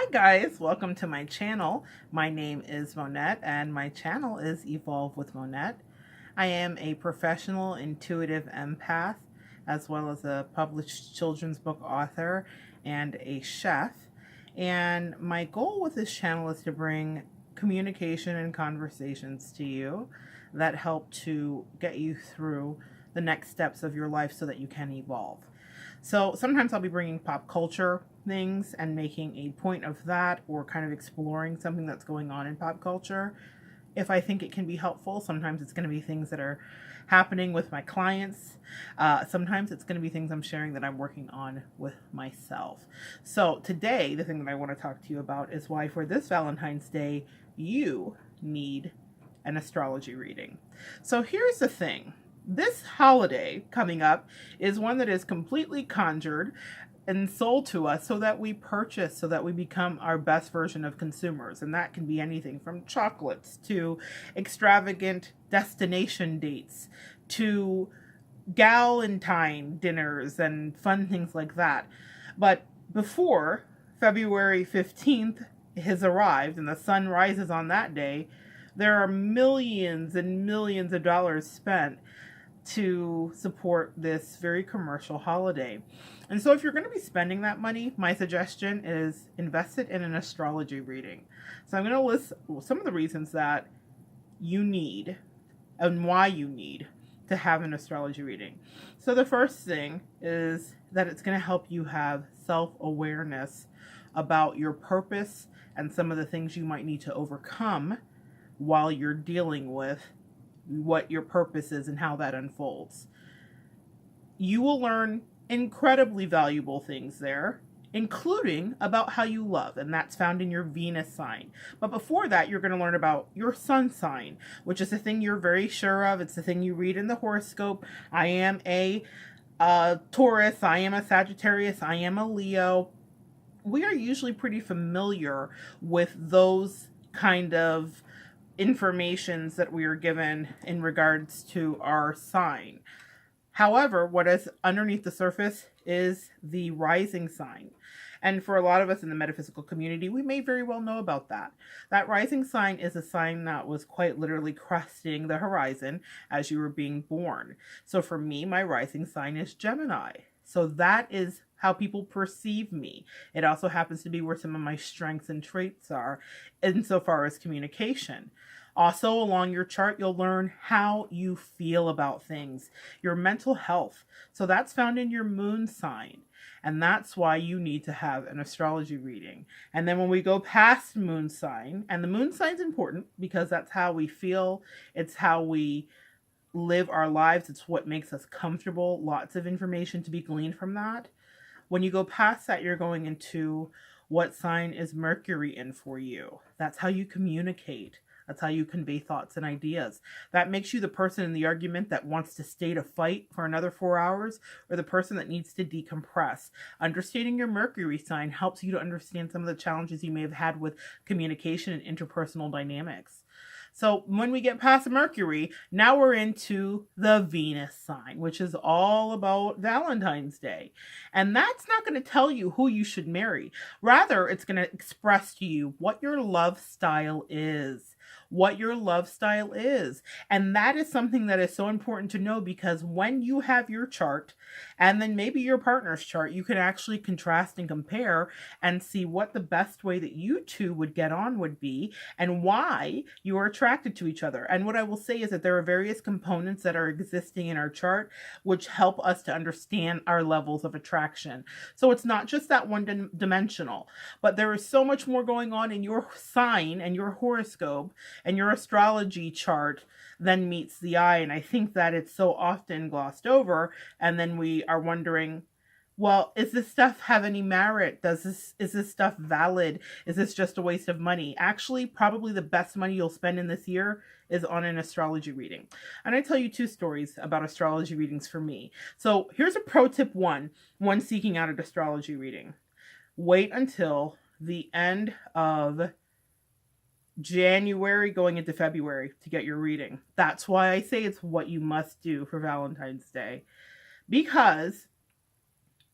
Hi guys, welcome to my channel. My name is Monette and my channel is Evolve with Monette. I am a professional intuitive empath as well as a published children's book author and a chef. And my goal with this channel is to bring communication and conversations to you that help to get you through the next steps of your life so that you can evolve. So sometimes I'll be bringing pop culture things and making a point of that, or kind of exploring something that's going on in pop culture if I think it can be helpful. Sometimes it's going to be things that are happening with my clients. Sometimes it's going to be things I'm sharing that I'm working on with myself. So today, the thing that I want to talk to you about is why for this Valentine's Day, you need an astrology reading. So here's the thing. This holiday coming up is one that is completely conjured and sold to us so that we purchase, so that we become our best version of consumers. And that can be anything from chocolates to extravagant destination dates to Valentine dinners and fun things like that. But before February 15th has arrived and the sun rises on that day, there are millions and millions of dollars spent to support this very commercial holiday. And so if you're going to be spending that money, my suggestion is invest it in an astrology reading. So I'm going to list some of the reasons that you need and why you need to have an astrology reading. So the first thing is that it's going to help you have self-awareness about your purpose and some of the things you might need to overcome while you're dealing with what your purpose is and how that unfolds. You will learn incredibly valuable things there, including about how you love, and that's found in your Venus sign. But before that, you're going to learn about your sun sign, which is the thing you're very sure of. It's the thing you read in the horoscope. I am a Taurus, I am a Sagittarius, I am a Leo. We are usually pretty familiar with those kind of informations that we are given in regards to our sign. However, what is underneath the surface is the rising sign. And for a lot of us in the metaphysical community, we may very well know about that. That rising sign is a sign that was quite literally cresting the horizon as you were being born. So for me, my rising sign is Gemini. So that is how people perceive me. It also happens to be where some of my strengths and traits are insofar as communication. Also, along your chart, you'll learn how you feel about things, your mental health. So that's found in your moon sign. And that's why you need to have an astrology reading. And then when we go past moon sign, and the moon sign's important because that's how we feel, it's how we live our lives, it's what makes us comfortable. Lots of information to be gleaned from that. When you go past that, you're going into what sign is Mercury in for you. That's how you communicate. That's how you convey thoughts and ideas. That makes you the person in the argument that wants to stay to fight for another 4 hours, or the person that needs to decompress. Understanding your Mercury sign helps you to understand some of the challenges you may have had with communication and interpersonal dynamics. So when we get past Mercury, now we're into the Venus sign, which is all about Valentine's Day. And that's not going to tell you who you should marry. Rather, it's going to express to you what your love style is. What your love style is. And that is something that is so important to know, because when you have your chart and then maybe your partner's chart, you can actually contrast and compare and see what the best way that you two would get on would be and why you are attracted to each other. And what I will say is that there are various components that are existing in our chart which help us to understand our levels of attraction. So it's not just that one dimensional, but there is so much more going on in your sign and your horoscope and your astrology chart than meets the eye. And I think that it's so often glossed over, and then we are wondering, well, is this stuff have any merit? Is this stuff valid? Is this just a waste of money? Actually, probably the best money you'll spend in this year is on an astrology reading. And I tell you 2 stories about astrology readings for me. So here's a pro tip one when seeking out an astrology reading. Wait until the end of January going into February to get your reading. That's why I say it's what you must do for Valentine's Day. Because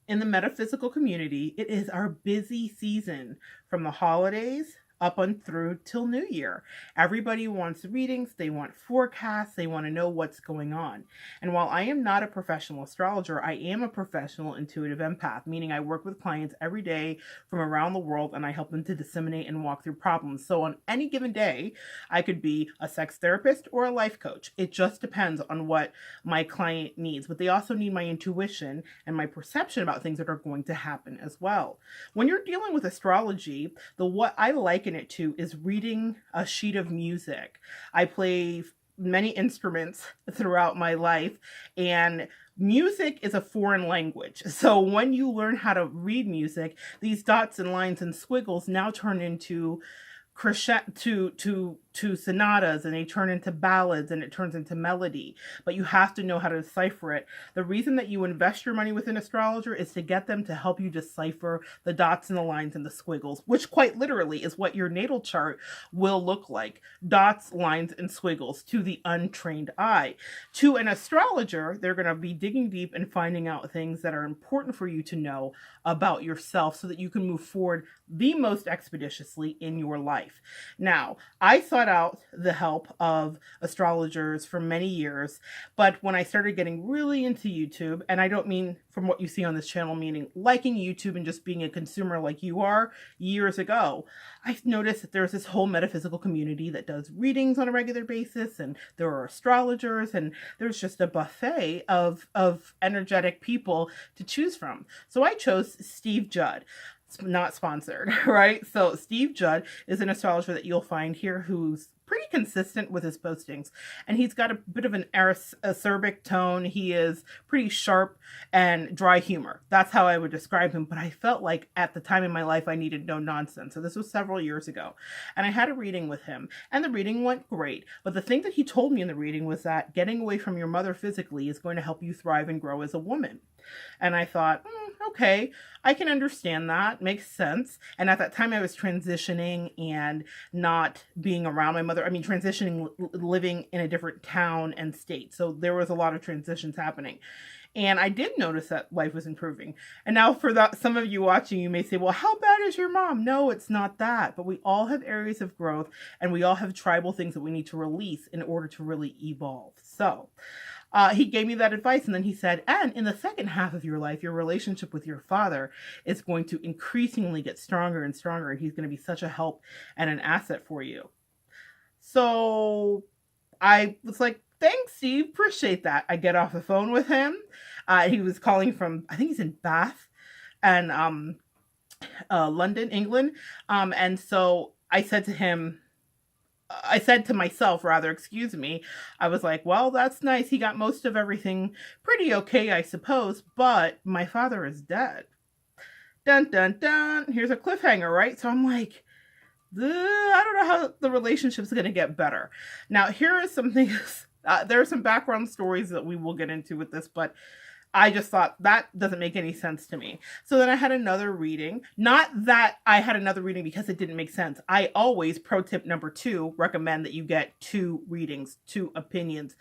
In the metaphysical community, it is our busy season from the holidays up on through till New Year. Everybody wants readings, they want forecasts, they want to know what's going on. And while I am not a professional astrologer, I am a professional intuitive empath, meaning I work with clients every day from around the world and I help them to disseminate and walk through problems. So on any given day, I could be a sex therapist or a life coach. It just depends on what my client needs, but they also need my intuition and my perception about things that are going to happen as well. When you're dealing with astrology, what I liken it to is reading a sheet of music. I play many instruments throughout my life, and music is a foreign language. So when you learn how to read music, these dots and lines and squiggles now turn into to sonatas, and they turn into ballads, and it turns into melody, but you have to know how to decipher it. The reason that you invest your money with an astrologer is to get them to help you decipher the dots and the lines and the squiggles, which quite literally is what your natal chart will look like. Dots, lines, and squiggles to the untrained eye. To an astrologer, they're going to be digging deep and finding out things that are important for you to know about yourself so that you can move forward the most expeditiously in your life. Now, I sought out the help of astrologers for many years, but when I started getting really into YouTube, and I don't mean from what you see on this channel, meaning liking YouTube and just being a consumer like you are, years ago, I noticed that there's this whole metaphysical community that does readings on a regular basis, and there are astrologers, and there's just a buffet of energetic people to choose from. So I chose Steve Judd. Not sponsored, right? So Steve Judd is an astrologer that you'll find here who's pretty consistent with his postings, and he's got a bit of an acerbic tone. He is pretty sharp and dry humor. That's how I would describe him, but I felt like at the time in my life I needed no nonsense. So this was several years ago, and I had a reading with him, and the reading went great. But the thing that he told me in the reading was that getting away from your mother physically is going to help you thrive and grow as a woman. And I thought, okay, I can understand that. Makes sense. And at that time I was transitioning and not being around my mother. I mean, transitioning, living in a different town and state. So there was a lot of transitions happening. And I did notice that life was improving. And now for that, some of you watching, you may say, well, how bad is your mom? No, it's not that. But we all have areas of growth, and we all have tribal things that we need to release in order to really evolve. So he gave me that advice, and then he said, and in the second half of your life, your relationship with your father is going to increasingly get stronger and stronger, and he's going to be such a help and an asset for you. So I was like, thanks, Steve. Appreciate that. I get off the phone with him. He was calling from, I think he's in Bath and London, England. And so I said to myself, rather, excuse me, I was like, well, that's nice. He got most of everything pretty okay, I suppose, but my father is dead. Dun, dun, dun. Here's a cliffhanger, right? So I'm like, I don't know how the relationship's going to get better. Now, here is some things. There are some background stories that we will get into with this, but I just thought that doesn't make any sense to me. So then I had another reading. Not that I had another reading because it didn't make sense. I always, pro tip number 2, recommend that you get 2 readings, 2 opinions,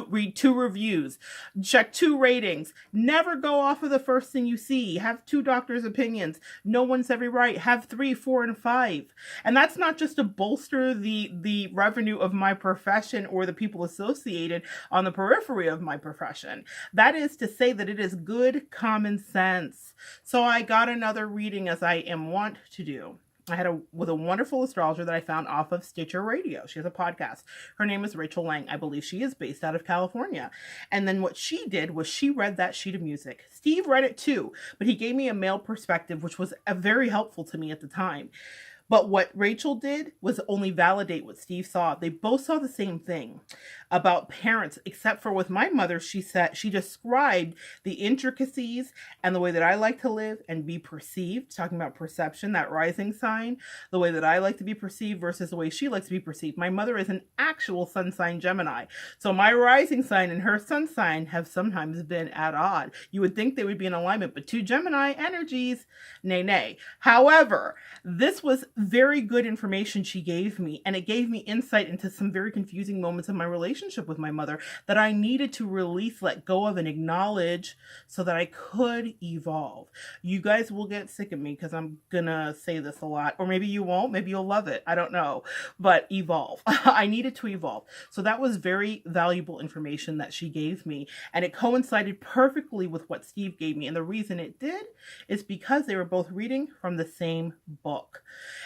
read 2 reviews, check 2 ratings. Never go off of the first thing you see. Have 2 doctors' opinions. No one's every right. Have 3, 4, and 5. And that's not just to bolster the revenue of my profession or the people associated on the periphery of my profession. That is to say that it is good common sense. So I got another reading, as I am wont to do. I had with a wonderful astrologer that I found off of Stitcher Radio. She has a podcast. Her name is Rachel Lang. I believe she is based out of California. And then what she did was she read that sheet of music. Steve read it too, but he gave me a male perspective, which was very helpful to me at the time. But what Rachel did was only validate what Steve saw. They both saw the same thing about parents, except for with my mother, she described the intricacies and the way that I like to live and be perceived, talking about perception, that rising sign, the way that I like to be perceived versus the way she likes to be perceived. My mother is an actual sun sign Gemini. So my rising sign and her sun sign have sometimes been at odds. You would think they would be in alignment, but 2 Gemini energies, nay, nay. However, this was very good information she gave me, and it gave me insight into some very confusing moments of my relationship with my mother that I needed to release, let go of, and acknowledge so that I could evolve. You guys will get sick of me because I'm gonna say this a lot, or maybe you won't, maybe you'll love it, I don't know, but evolve. I needed to evolve. So that was very valuable information that she gave me, and it coincided perfectly with what Steve gave me. And the reason it did is because they were both reading from the same book.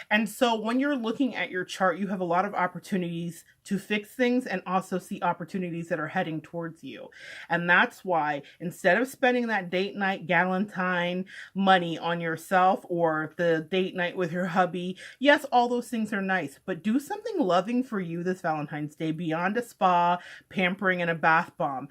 And so when you're looking at your chart, you have a lot of opportunities to fix things and also see opportunities that are heading towards you. And that's why instead of spending that date night Valentine money on yourself or the date night with your hubby, yes, all those things are nice, but do something loving for you this Valentine's Day beyond a spa, pampering, and a bath bomb.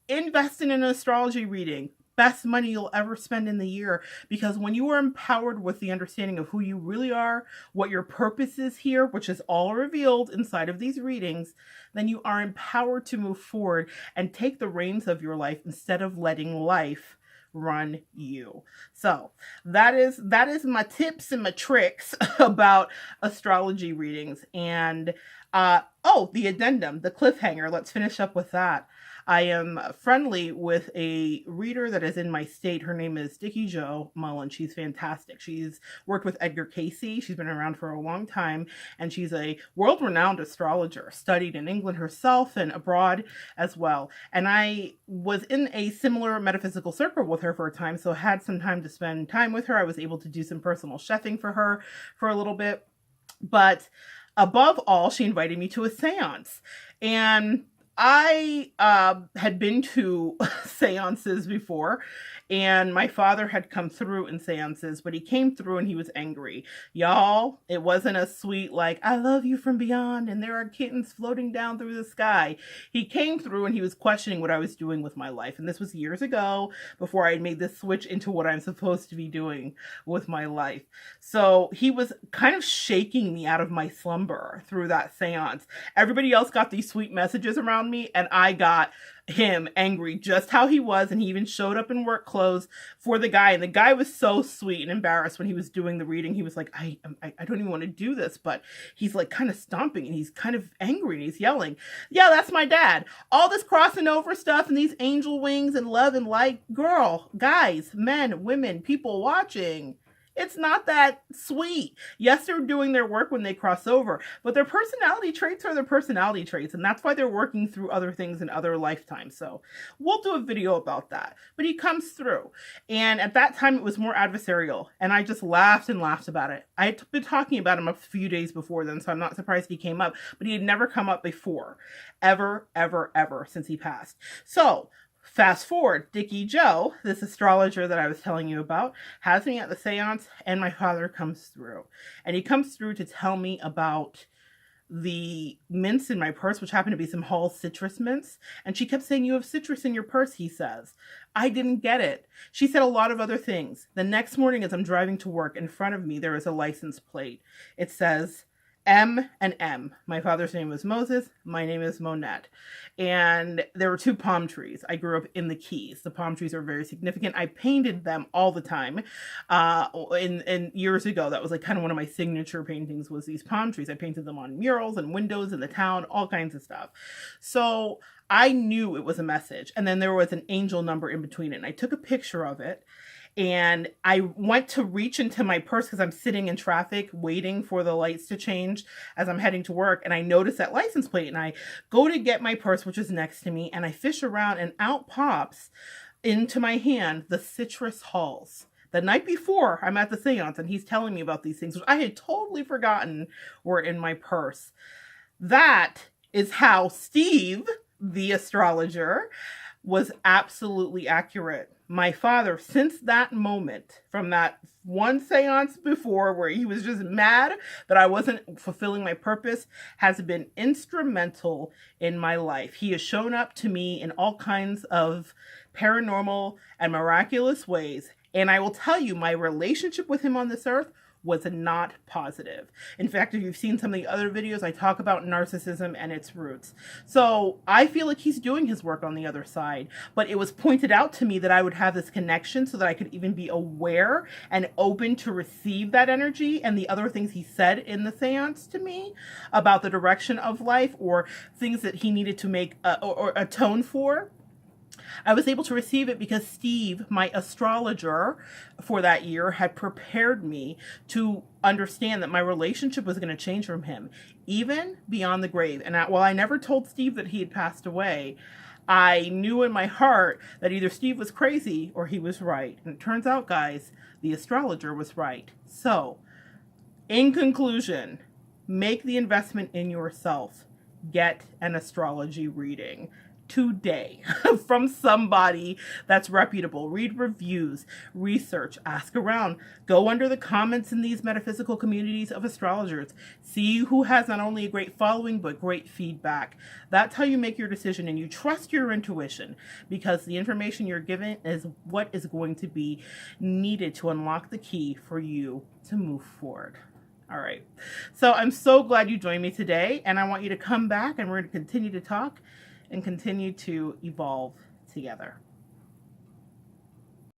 Invest in an astrology reading. Best money you'll ever spend in the year, because when you are empowered with the understanding of who you really are, what your purpose is here, which is all revealed inside of these readings, then you are empowered to move forward and take the reins of your life instead of letting life run you. So that is my tips and my tricks about astrology readings. And the addendum, the cliffhanger, let's finish up with that. I am friendly with a reader that is in my state. Her name is Dickie Jo Mullen. She's fantastic. She's worked with Edgar Cayce. She's been around for a long time, and she's a world-renowned astrologer, studied in England herself and abroad as well. And I was in a similar metaphysical circle with her for a time, so had some time to spend time with her. I was able to do some personal chefing for her for a little bit. But above all, she invited me to a seance. And I had been to seances before, and my father had come through in seances, but he came through and he was angry. Y'all, it wasn't a sweet, like, I love you from beyond and there are kittens floating down through the sky. He came through and he was questioning what I was doing with my life. And this was years ago, before I had made this switch into what I'm supposed to be doing with my life. So he was kind of shaking me out of my slumber through that seance. Everybody else got these sweet messages around me, and I got him angry just how he was. And he even showed up in work clothes for the guy, and the guy was so sweet and embarrassed when he was doing the reading. He was like, I don't even want to do this, but he's like kind of stomping and he's kind of angry and he's yelling, yeah, that's my dad. All this crossing over stuff and these angel wings and love and light, girl, guys, men, women, people watching, it's not that sweet. Yes, they're doing their work when they cross over, but their personality traits are their personality traits, and that's why they're working through other things in other lifetimes. So we'll do a video about that. But he comes through, and at that time it was more adversarial, and I just laughed and laughed about it. I had been talking about him a few days before then, so I'm not surprised he came up, but he had never come up before, ever, since he passed. So fast forward, Dickie Jo, this astrologer that I was telling you about, has me at the seance, and my father comes through. And he comes through to tell me about the mints in my purse, which happened to be some Hall citrus mints. And she kept saying, you have citrus in your purse, he says. I didn't get it. She said a lot of other things. The next morning as I'm driving to work, in front of me, there is a license plate. It says M and M. My father's name was Moses. My name is Monette. And there were two palm trees. I grew up in the Keys. The palm trees are very significant. I painted them all the time. In years ago, that was like kind of one of my signature paintings, was these palm trees. I painted them on murals and windows in the town, all kinds of stuff. So I knew it was a message. And then there was an angel number in between it. And I took a picture of it. And I went to reach into my purse because I'm sitting in traffic waiting for the lights to change as I'm heading to work. And I noticed that license plate, and I go to get my purse, which is next to me, and I fish around, and out pops into my hand the citrus hulls. The night before, I'm at the seance, and he's telling me about these things, which I had totally forgotten were in my purse. That is how Steve, the astrologer, was absolutely accurate. My father, since that moment, from that one seance before where he was just mad that I wasn't fulfilling my purpose, has been instrumental in my life. He has shown up to me in all kinds of paranormal and miraculous ways. And I will tell you, my relationship with him on this earth was not positive. In fact, if you've seen some of the other videos, I talk about narcissism and its roots. So I feel like he's doing his work on the other side, but it was pointed out to me that I would have this connection so that I could even be aware and open to receive that energy and the other things he said in the seance to me about the direction of life or things that he needed to make or atone for. I was able to receive it because Steve, my astrologer for that year, had prepared me to understand that my relationship was going to change from him, even beyond the grave. And while I never told Steve that he had passed away, I knew in my heart that either Steve was crazy or he was right. And it turns out, guys, the astrologer was right. So, in conclusion, make the investment in yourself. Get an astrology reading today from somebody that's reputable. Read reviews, research, ask around, go under the comments in these metaphysical communities of astrologers. See who has not only a great following, but great feedback. That's how you make your decision, and you trust your intuition, because the information you're given is what is going to be needed to unlock the key for you to move forward. All right. So I'm so glad you joined me today, and I want you to come back and we're going to continue to talk and continue to evolve together.